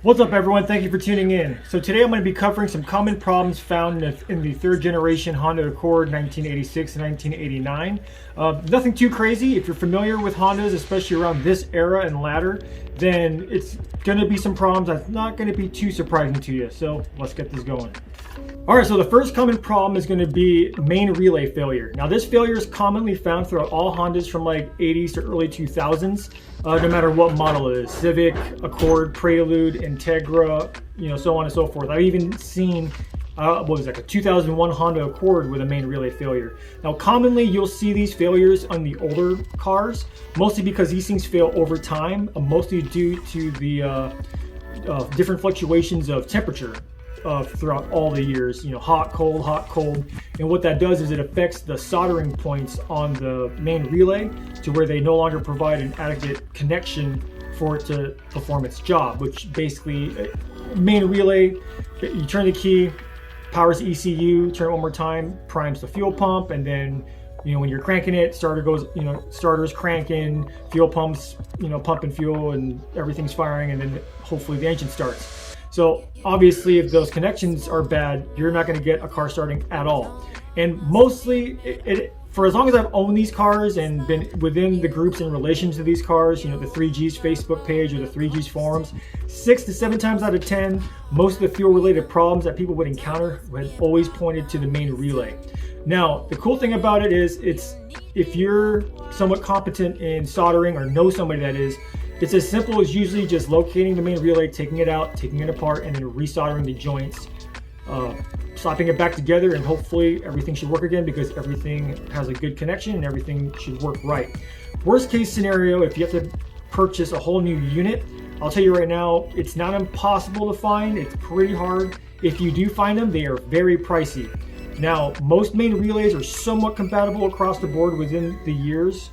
What's up, everyone? Thank you for tuning in. So today I'm going to be covering some common problems found in the third generation Honda Accord 1986 and 1989. Nothing too crazy. If you're familiar with Hondas, especially around this era and ladder, then it's going to be some problems that's not going to be too surprising to you. So let's get this going. Alright, so the first common problem is going to be main relay failure. Now this failure is commonly found throughout all Hondas from like 80s to early 2000s, no matter what model it is. Civic, Accord, Prelude, Integra, so on and so forth. I've even seen, a 2001 Honda Accord with a main relay failure. Now commonly you'll see these failures on the older cars, mostly because these things fail over time, mostly due to the different fluctuations of temperature. Throughout all the years, hot, cold, and what that does is it affects the soldering points on the main relay to where they no longer provide an adequate connection for it to perform its job, which basically, main relay, you turn the key, powers the ECU, turn it one more time, primes the fuel pump, and then when you're cranking it, starter's cranking, fuel pumps, pumping fuel, and everything's firing, and then hopefully the engine starts. So obviously if those connections are bad, you're not going to get a car starting at all. And mostly, for as long as I've owned these cars and been within the groups in relation to these cars, the 3G's Facebook page or the 3G's forums, 6 to 7 times out of 10, most of the fuel related problems that people would encounter had always pointed to the main relay. Now, the cool thing about it is if you're somewhat competent in soldering or know somebody that is, it's as simple as usually just locating the main relay, taking it out, taking it apart, and then resoldering the joints, slapping it back together, and hopefully everything should work again because everything has a good connection and everything should work right. Worst case scenario, if you have to purchase a whole new unit, I'll tell you right now, it's not impossible to find. It's pretty hard. If you do find them, they are very pricey. Now, most main relays are somewhat compatible across the board within the years,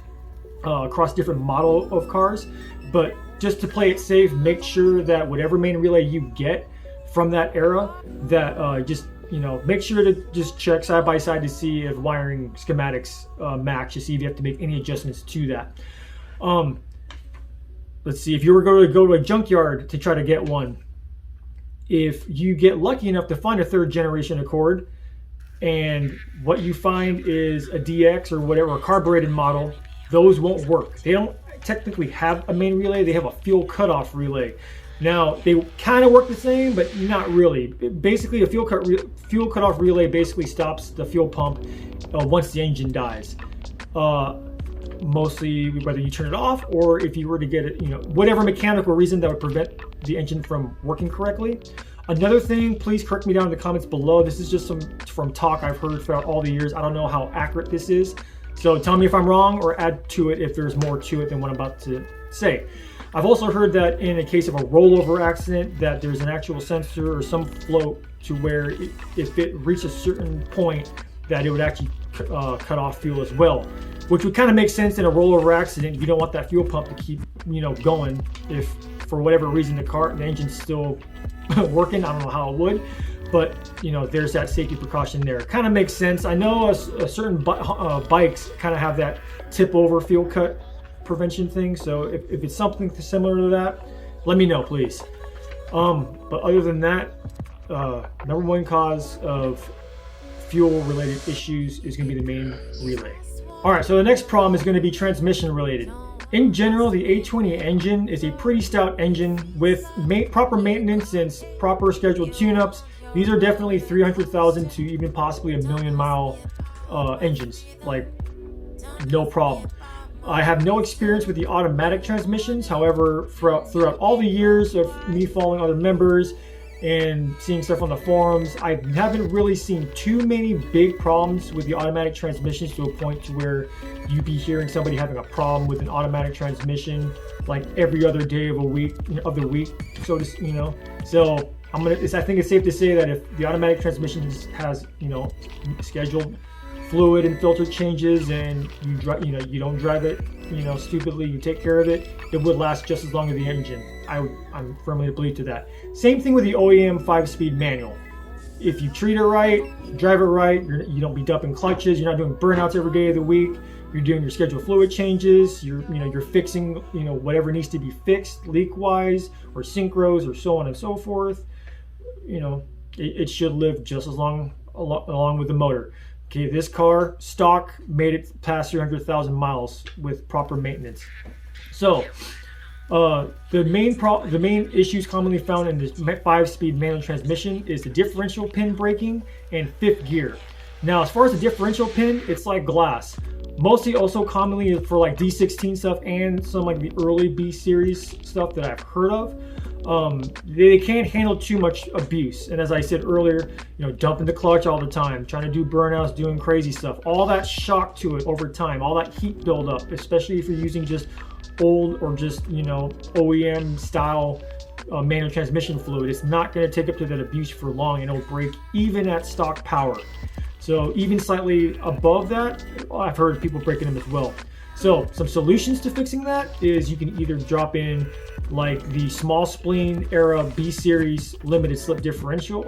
across different model of cars. But just to play it safe, make sure that whatever main relay you get from that era, that make sure to just check side by side to see if wiring schematics match, to see if you have to make any adjustments to that. Let's see, if you were going to go to a junkyard to try to get one, if you get lucky enough to find a third generation Accord, and what you find is a DX or whatever, a carbureted model, those won't work. They don't technically have a main relay, they have a fuel cutoff relay. Now they kind of work the same, but not really. Basically, a fuel cutoff relay basically stops the fuel pump once the engine dies. Mostly whether you turn it off or if you were to get it, whatever mechanical reason that would prevent the engine from working correctly. Another thing, please correct me down in the comments below. This is just from talk I've heard throughout all the years. I don't know how accurate this is. So tell me if I'm wrong or add to it if there's more to it than what I'm about to say. I've also heard that in a case of a rollover accident that there's an actual sensor or some float to where if it reached a certain point that it would actually cut off fuel as well. Which would kind of make sense in a rollover accident. You don't want that fuel pump to keep going if for whatever reason the engine's still working. I don't know how it would. But there's that safety precaution there. Kind of makes sense. I know a certain bikes kind of have that tip over fuel cut prevention thing. So if it's something similar to that, let me know, please. But other than that, number one cause of fuel related issues is going to be the main relay. All right, so the next problem is going to be transmission related. In general, the 820 engine is a pretty stout engine with proper maintenance and proper scheduled tune-ups. These are definitely 300,000 to even possibly a million mile engines, like no problem. I have no experience with the automatic transmissions. However, throughout all the years of me following other members and seeing stuff on the forums, I haven't really seen too many big problems with the automatic transmissions to a point to where you'd be hearing somebody having a problem with an automatic transmission like every other day of the week, so to. So I think it's safe to say that if the automatic transmission has scheduled fluid and filter changes and you don't drive it stupidly, you take care of it, it would last just as long as the engine. I'm firmly believe to that. Same thing with the OEM 5-speed manual. If you treat it right, drive it right, you don't be dumping clutches, you're not doing burnouts every day of the week, you're doing your scheduled fluid changes, you're fixing whatever needs to be fixed leak wise or synchros or so on and so forth, it should live just as long along with the motor. Okay, this car stock made it past 300,000 miles with proper maintenance. So the main issues commonly found in this 5-speed manual transmission is the differential pin breaking and fifth gear. Now, as far as the differential pin, it's like glass. Mostly also commonly for like D16 stuff and some like the early B series stuff that I've heard of. They can't handle too much abuse. And as I said earlier, dumping the clutch all the time, trying to do burnouts, doing crazy stuff. All that shock to it over time, all that heat buildup, especially if you're using just old or just, OEM style manual transmission fluid. It's not going to take up to that abuse for long, and it'll break even at stock power. So even slightly above that, I've heard people breaking them as well. So some solutions to fixing that is you can either drop in like the small spleen era B series limited slip differential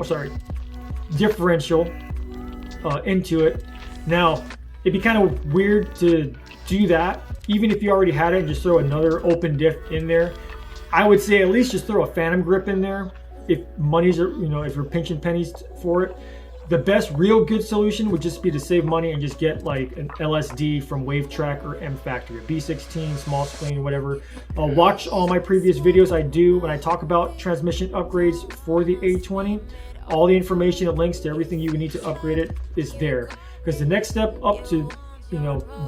into it. Now, it'd be kind of weird to do that, even if you already had it, and just throw another open diff in there. I would say at least just throw a phantom grip in there if money's are, if you're pinching pennies for it. The best real good solution would just be to save money and just get like an LSD from WaveTrack or M Factory, B16, small spleen, whatever. Watch all my previous videos I do when I talk about transmission upgrades for the A20. All the information and links to everything you need to upgrade it is there. Because the next step up to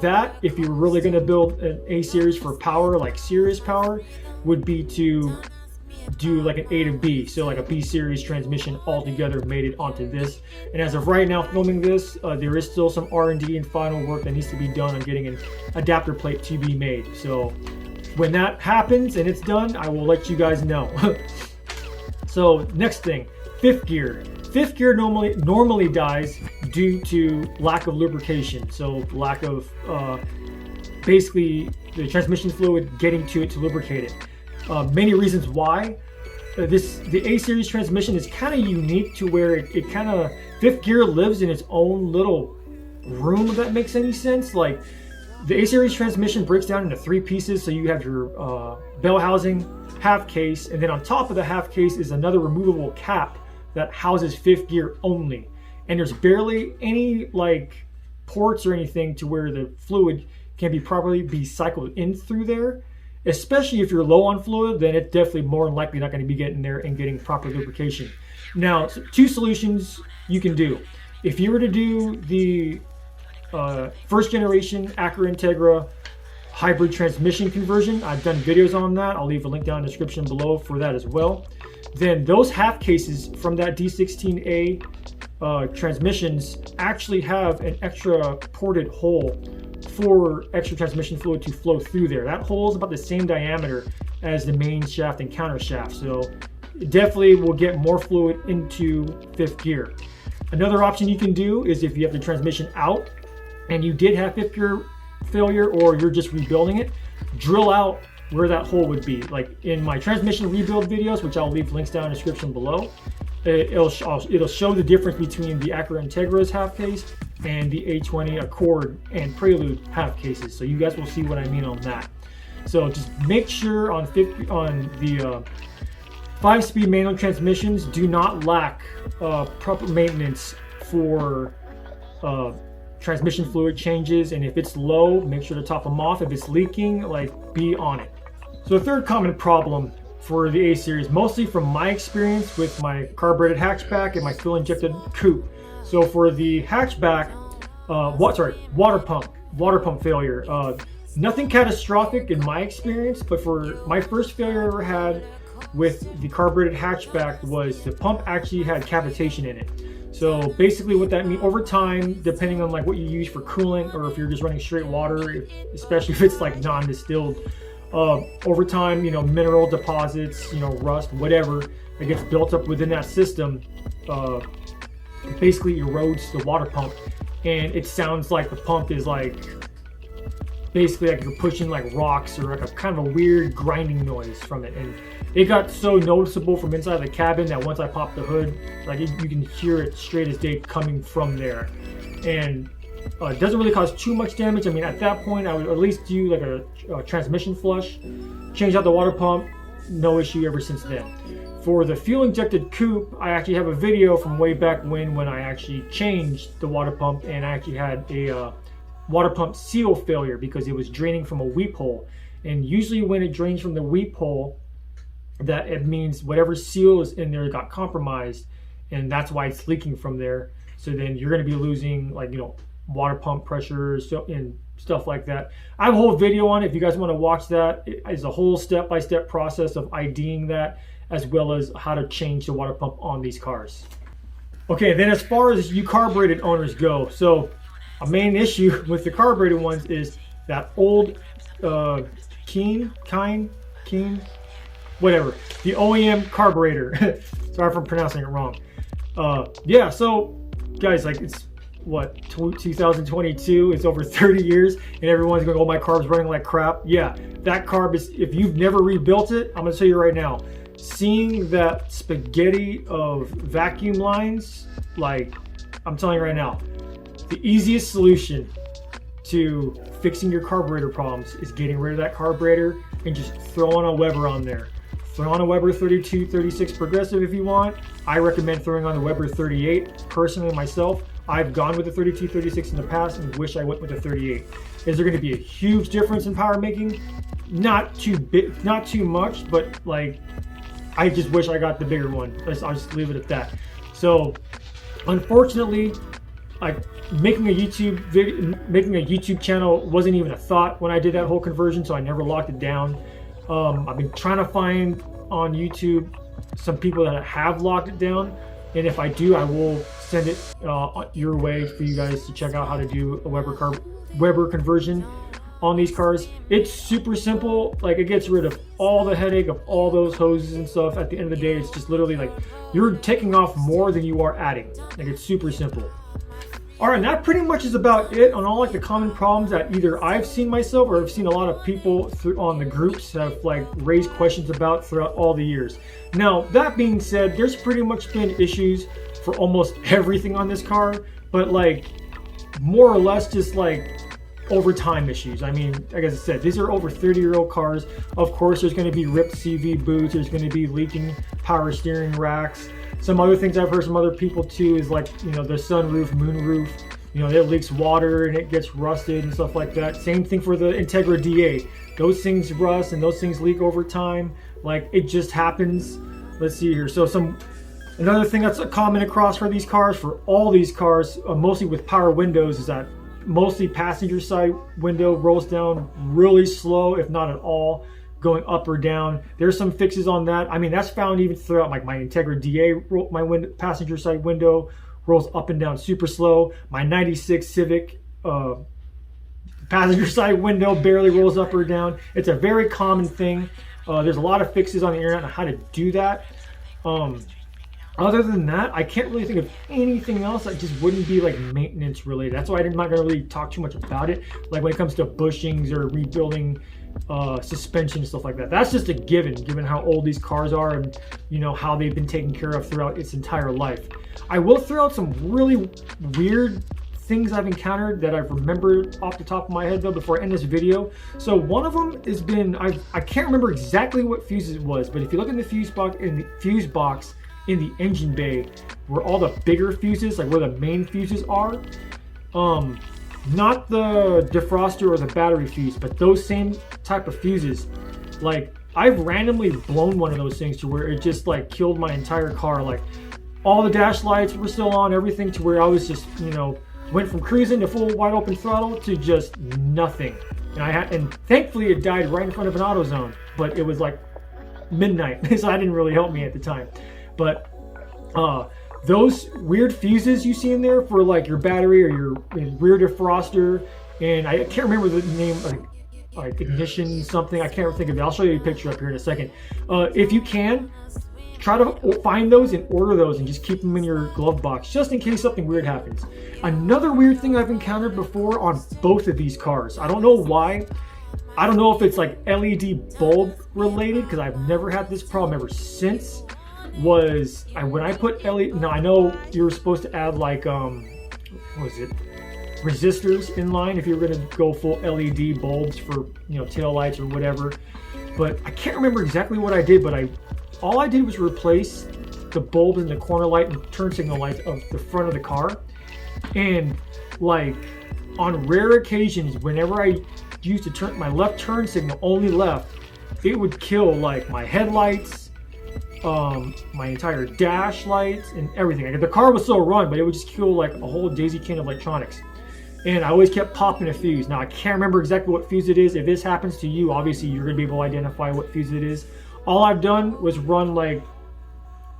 that, if you're really going to build an A series for power, like serious power, would be to do like an A to B, so like a B series transmission altogether made it onto this. And as of right now filming this, there is still some R&D and final work that needs to be done on getting an adapter plate to be made. So when that happens and it's done, I will let you guys know. So next thing, fifth gear. Fifth gear normally dies due to lack of lubrication, so lack of basically the transmission fluid getting to it to lubricate it. Many reasons why. The A series transmission is kind of unique to where it kind of, fifth gear lives in its own little room, if that makes any sense. Like the A series transmission breaks down into 3 pieces, so you have your bell housing, half case, and then on top of the half case is another removable cap that houses fifth gear only. And there's barely any like ports or anything to where the fluid can properly be cycled in through there. Especially if you're low on fluid, then it's definitely more than likely not going to be getting there and getting proper lubrication. Now, 2 solutions you can do. If you were to do the first generation Acura Integra hybrid transmission conversion, I've done videos on that. I'll leave a link down in the description below for that as well. Then those half cases from that D16A transmissions actually have an extra ported hole for extra transmission fluid to flow through there. That hole is about the same diameter as the main shaft and counter shaft, so it definitely will get more fluid into fifth gear. Another option you can do is if you have the transmission out and you did have fifth gear failure or you're just rebuilding it, drill out where that hole would be. Like in my transmission rebuild videos, which I'll leave links down in the description below, it'll show the difference between the Acura Integra's half case and the A20 Accord and Prelude half cases. So you guys will see what I mean on that. So just make sure on the 5-speed manual transmissions do not lack proper maintenance for transmission fluid changes. And if it's low, make sure to top them off. If it's leaking, be on it. So the third common problem for the A series, mostly from my experience with my carbureted hatchback and my fuel injected coupe. So for the hatchback, water pump failure. Nothing catastrophic in my experience, but for my first failure I ever had with the carbureted hatchback was the pump actually had cavitation in it. So basically what that means, over time, depending on what you use for coolant or if you're just running straight water, especially if it's non-distilled, over time, mineral deposits, rust, whatever that gets built up within that system, basically erodes the water pump, and it sounds like the pump is basically you're pushing rocks or a kind of a weird grinding noise from it. And it got so noticeable from inside the cabin that once I popped the hood, you can hear it straight as day coming from there. And It doesn't really cause too much damage. I mean, at that point, I would at least do like a transmission flush, change out the water pump, no issue ever since then. For the fuel injected coupe, I actually have a video from way back when I actually changed the water pump, and I actually had a water pump seal failure because it was draining from a weep hole. And usually when it drains from the weep hole, that it means whatever seal is in there got compromised, and that's why it's leaking from there. So then you're going to be losing, like, you know, water pump pressure and stuff like that. I have a whole video on it if you guys want to watch that. It's a whole step-by-step process of IDing that, as well as how to change the water pump on these cars. Okay, then as far as you carbureted owners go, so a main issue with the carbureted ones is that old Keen, whatever, the OEM carburetor. Sorry if I'm pronouncing it wrong. Yeah, so guys, like, it's what, 2022, it's over 30 years, and everyone's going, oh, my carb's running like crap. Yeah, that carb is, if you've never rebuilt it, I'm going to tell you right now, seeing that spaghetti of vacuum lines, like, I'm telling you right now, the easiest solution to fixing your carburetor problems is getting rid of that carburetor and just throwing a Weber on there. Throw on a Weber 32, 36 progressive if you want. I recommend throwing on the Weber 38. Personally, myself, I've gone with the 32, 36 in the past and wish I went with the 38. Is there going to be a huge difference in power making? Not too big, not too much, but like, I just wish I got the bigger one. I'll just leave it at that. So, unfortunately, like, making a YouTube channel wasn't even a thought when I did that whole conversion, so I never locked it down. I've been trying to find on YouTube some people that have locked it down, and if I do, I will send it your way for you guys to check out how to do a Weber conversion on these cars. It's super simple. Like, it gets rid of all the headache of all those hoses and stuff. At the end of the day, it's just literally like you're taking off more than you are adding. Like, it's super simple. All right, and that pretty much is about it on all like the common problems that either I've seen myself or I've seen a lot of people on the groups have like raised questions about throughout all the years. Now, that being said, there's pretty much been issues for almost everything on this car, but like more or less just like over time issues. I mean, like I said, these are over 30-year-old cars. Of course, there's going to be ripped CV boots. There's going to be leaking power steering racks. Some other things I've heard from other people too is like, you know, the sunroof, moonroof, you know, it leaks water and it gets rusted and stuff like that. Same thing for the Integra DA. Those things rust and those things leak over time. Like, it just happens. Let's see here. So another thing that's common across for these cars, for all these cars, mostly with power windows, is that mostly passenger side window rolls down really slow, if not at all, going up or down. There's some fixes on that. I mean, that's found even throughout like my Integra DA, my passenger side window rolls up and down super slow. My 96 Civic passenger side window barely rolls up or down. It's a very common thing. There's a lot of fixes on the internet on how to do that. Other than that, I can't really think of anything else that just wouldn't be like maintenance related. That's why I'm not gonna really talk too much about it. Like when it comes to bushings or rebuilding suspension and stuff like that. That's just a given how old these cars are and, you know, how they've been taken care of throughout its entire life. I will throw out some really weird things I've encountered that I've remembered off the top of my head though before I end this video. So one of them has been, I can't remember exactly what fuse it was, but if you look in the fuse box in the engine bay, where all the bigger fuses, like where the main fuses are, not the defroster or the battery fuse, but those same type of fuses, like I've randomly blown one of those things to where it just like killed my entire car. Like all the dash lights were still on, everything, to where I was just, you know, went from cruising to full wide open throttle to just nothing. And thankfully it died right in front of an AutoZone, but it was like midnight, so that didn't really help me at the time. But those weird fuses you see in there for like your battery or your rear defroster, and I can't remember the name, like ignition something, I can't think of it. I'll show you a picture up here in a second. If you can, try to find those and order those and just keep them in your glove box just in case something weird happens. Another weird thing I've encountered before on both of these cars, I don't know why, I don't know if it's like LED bulb related, because I've never had this problem ever since, when I put LED, now I know you were supposed to add like, what was it? resistors in line if you're going to go full LED bulbs for, you know, tail lights or whatever. But I can't remember exactly what I did, but all I did was replace the bulbs in the corner light and turn signal lights of the front of the car. And like on rare occasions, whenever I used to turn my left turn signal only left, it would kill like my headlights, my entire dash lights, and everything. Like, the car was still run, but it would just kill like a whole daisy chain of electronics. And I always kept popping a fuse. Now I can't remember exactly what fuse it is. If this happens to you, obviously you're gonna be able to identify what fuse it is. All I've done was run like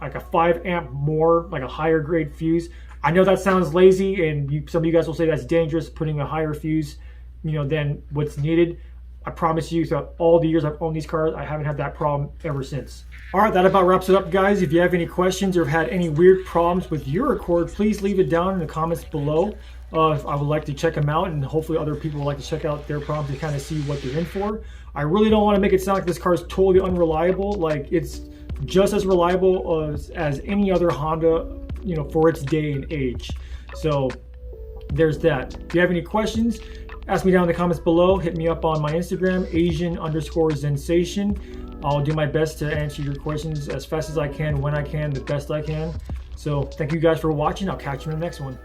a 5 amp more, like a higher grade fuse. I know that sounds lazy, and some of you guys will say that's dangerous, putting a higher fuse, you know, than what's needed. I promise you, throughout all the years I've owned these cars, I haven't had that problem ever since. All right, that about wraps it up, guys. If you have any questions or have had any weird problems with your Accord, please leave it down in the comments below. I would like to check them out, and hopefully other people would like to check out their problems to kind of see what they're in for. I really don't want to make it sound like this car is totally unreliable. Like, it's just as reliable as any other Honda, you know, for its day and age. So there's that. If you have any questions, ask me down in the comments below. Hit me up on my Instagram, Asian_Zensation. I'll do my best to answer your questions as fast as I can, when I can, the best I can. So thank you guys for watching. I'll catch you in the next one.